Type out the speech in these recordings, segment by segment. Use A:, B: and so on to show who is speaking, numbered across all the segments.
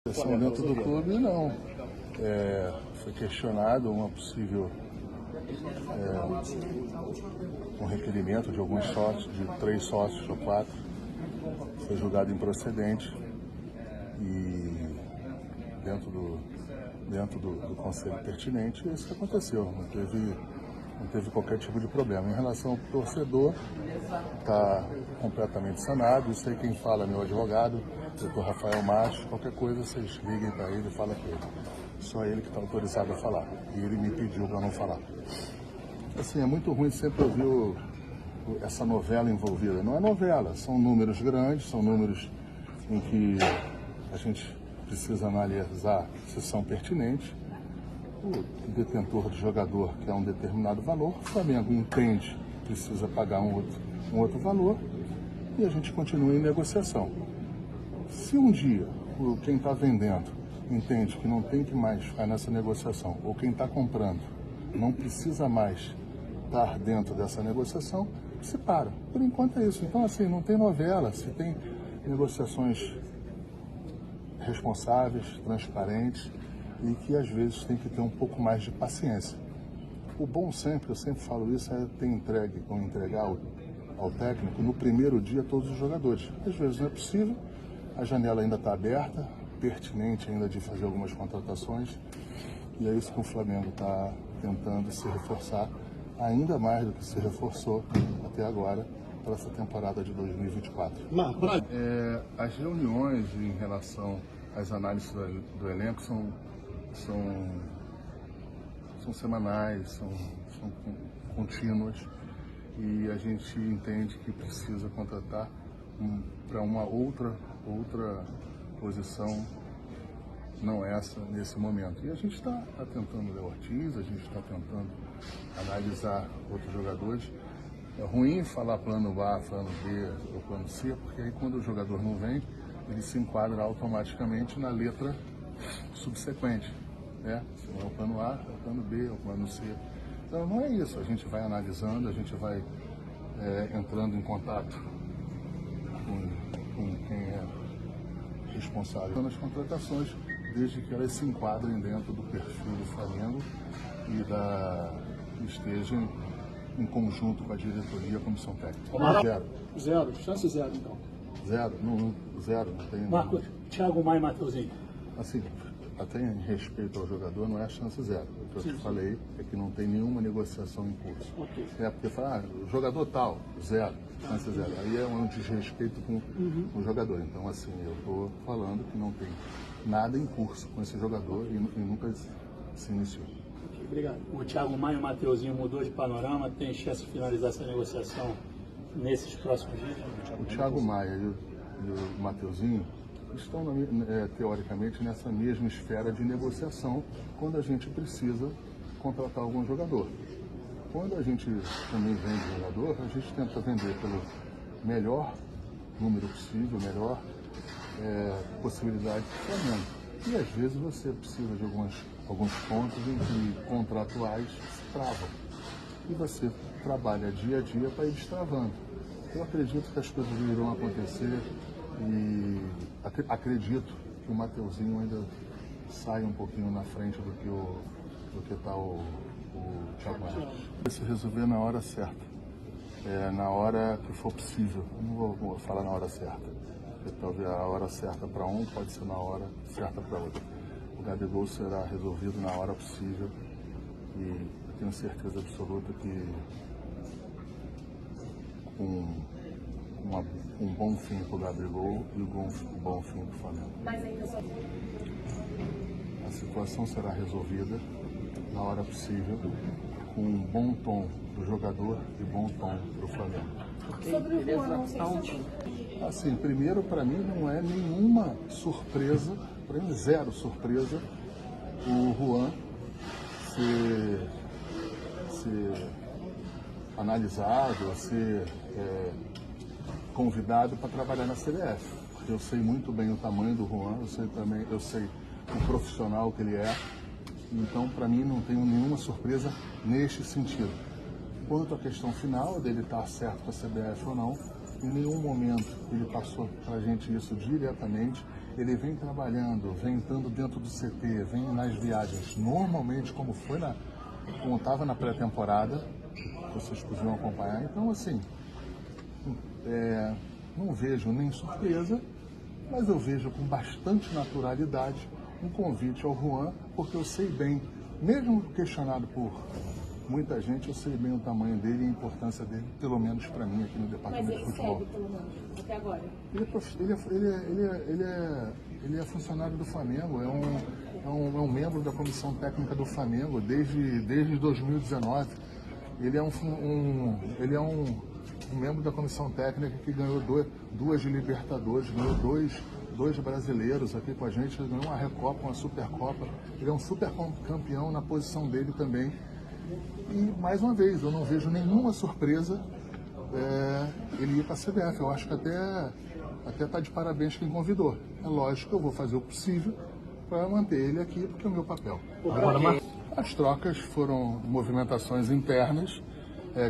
A: Dentro do clube, não. Foi questionado uma possível um requerimento de alguns sócios, de 3 sócios ou 4, foi julgado improcedente e dentro do conselho pertinente isso que aconteceu, não teve qualquer tipo de problema. Em relação ao torcedor, está completamente sanado. Isso aí quem fala é meu advogado, Dr. Rafael Macho. Qualquer coisa vocês liguem para ele e falem com ele. Só ele que está autorizado a falar. E ele me pediu para não falar. Assim, é muito ruim sempre ouvir essa novela envolvida. Não é novela, são números grandes, são números em que a gente precisa analisar se são pertinentes. O detentor do jogador quer um determinado valor, o Flamengo entende que precisa pagar um outro valor e a gente continua em negociação. Se um dia quem está vendendo entende que não tem que mais ficar nessa negociação, ou quem está comprando não precisa mais estar dentro dessa negociação, se para. Por enquanto é isso. Então, assim, não tem novela, se tem negociações responsáveis, transparentes, e que às vezes tem que ter um pouco mais de paciência. O bom sempre, eu sempre falo isso, é ter entregar ao técnico no primeiro dia todos os jogadores. Às vezes não é possível, a janela ainda está aberta, pertinente ainda de fazer algumas contratações, e é isso que o Flamengo está tentando se reforçar ainda mais do que se reforçou até agora para essa temporada de 2024. As reuniões em relação às análises do elenco são semanais, são contínuas, e a gente entende que precisa contratar para uma outra posição, não essa, nesse momento. E a gente está tentando ler Ortiz, a gente está tentando analisar outros jogadores. É ruim falar plano A, plano B ou plano C, porque aí quando o jogador não vem, ele se enquadra automaticamente na letra subsequente. Se não é o plano A, é o plano B, é o plano C. Então não é isso, a gente vai analisando, a gente vai entrando em contato com quem é responsável pelas contratações, desde que elas se enquadrem dentro do perfil do Flamengo e estejam em conjunto com a diretoria e a comissão técnica.
B: Zero, chance zero então.
A: Zero, não tem.
B: Marcos, Thiago Maia e Mateuzinho.
A: Assim, até em respeito ao jogador, não é chance zero. O que eu te falei é que não tem nenhuma negociação em curso.
B: Okay.
A: Porque fala, jogador tal, zero, chance zero. Aí é um desrespeito com o jogador. Então, assim, eu estou falando que não tem nada em curso com esse jogador e nunca se iniciou.
B: Okay, obrigado. O Thiago Maia e o Mateuzinho mudou de panorama, tem chance de finalizar essa negociação nesses próximos dias?
A: O Thiago Maia e o Mateuzinho estão, teoricamente, nessa mesma esfera de negociação quando a gente precisa contratar algum jogador. Quando a gente também vende jogador, a gente tenta vender pelo melhor número possível, melhor possibilidade do Flamengo. E às vezes você precisa de alguns pontos em que contratuais se travam. E você trabalha dia a dia para ir destravando. Eu acredito que as coisas irão acontecer e acredito que o Mateuzinho ainda sai um pouquinho na frente do que está o Thiago Maia. Vai se resolver na hora certa, na hora que for possível. Eu não vou falar na hora certa, porque talvez a hora certa para um pode ser na hora certa para outro. O Gabigol será resolvido na hora possível e eu tenho certeza absoluta que um bom fim para o Gabigol e um bom fim para o Flamengo. A situação será resolvida na hora possível, com um bom tom do jogador e bom tom para o Flamengo.
C: Sobre o Juan, não sei se...
A: Assim, primeiro, para mim, não é nenhuma surpresa, para mim, zero surpresa, o Juan ser analisado, ser convidado para trabalhar na CBF. Porque eu sei muito bem o tamanho do Juan, eu sei o profissional que ele é. Então, para mim, não tenho nenhuma surpresa neste sentido. Quanto à questão final dele estar certo com a CBF ou não, em nenhum momento ele passou para a gente isso diretamente ele vem trabalhando, vem entrando dentro do CT, vem nas viagens, normalmente como estava na pré-temporada, vocês podiam acompanhar. Então, assim, não vejo nem surpresa, mas eu vejo com bastante naturalidade um convite ao Juan, porque eu sei bem, mesmo questionado por muita gente, eu sei bem o tamanho dele e a importância dele, pelo menos para mim aqui no departamento de futebol.
C: Mas ele segue, pelo menos, até agora?
A: Ele é funcionário do Flamengo, é um membro da comissão técnica do Flamengo desde 2019. Ele é um membro da comissão técnica que ganhou duas de Libertadores, ganhou dois brasileiros aqui com a gente, ganhou uma Recopa, uma Supercopa. Ele é um super campeão na posição dele também. E, mais uma vez, eu não vejo nenhuma surpresa ele ir para a CBF. Eu acho que até está de parabéns quem convidou. É lógico que eu vou fazer o possível para manter ele aqui, porque é o meu papel. As trocas foram movimentações internas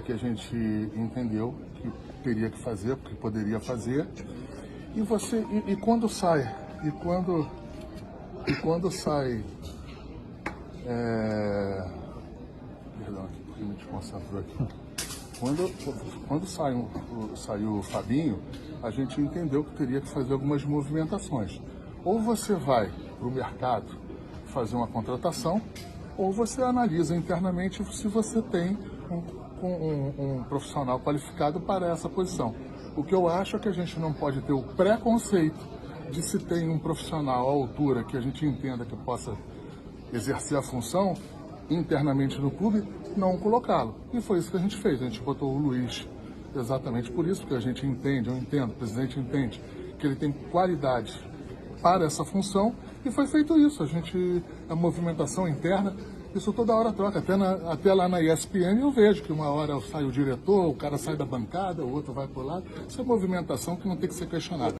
A: que a gente entendeu que teria que fazer, porque poderia fazer. E quando sai, perdão, aqui, porque me desconcentrou aqui. Quando saiu o Fabinho, a gente entendeu que teria que fazer algumas movimentações. Ou você vai para o mercado fazer uma contratação, ou você analisa internamente se você tem um profissional qualificado para essa posição. O que eu acho é que a gente não pode ter o preconceito de se tem um profissional à altura que a gente entenda que possa exercer a função internamente no clube, não colocá-lo. E foi isso que a gente fez. A gente botou o Luiz exatamente por isso, porque a gente entende, eu entendo, o presidente entende que ele tem qualidade para essa função, e foi feito isso. A movimentação interna, isso toda hora troca. Até lá na ESPN eu vejo que uma hora sai o diretor, o cara sai da bancada, o outro vai para o lado. Isso é movimentação que não tem que ser questionada.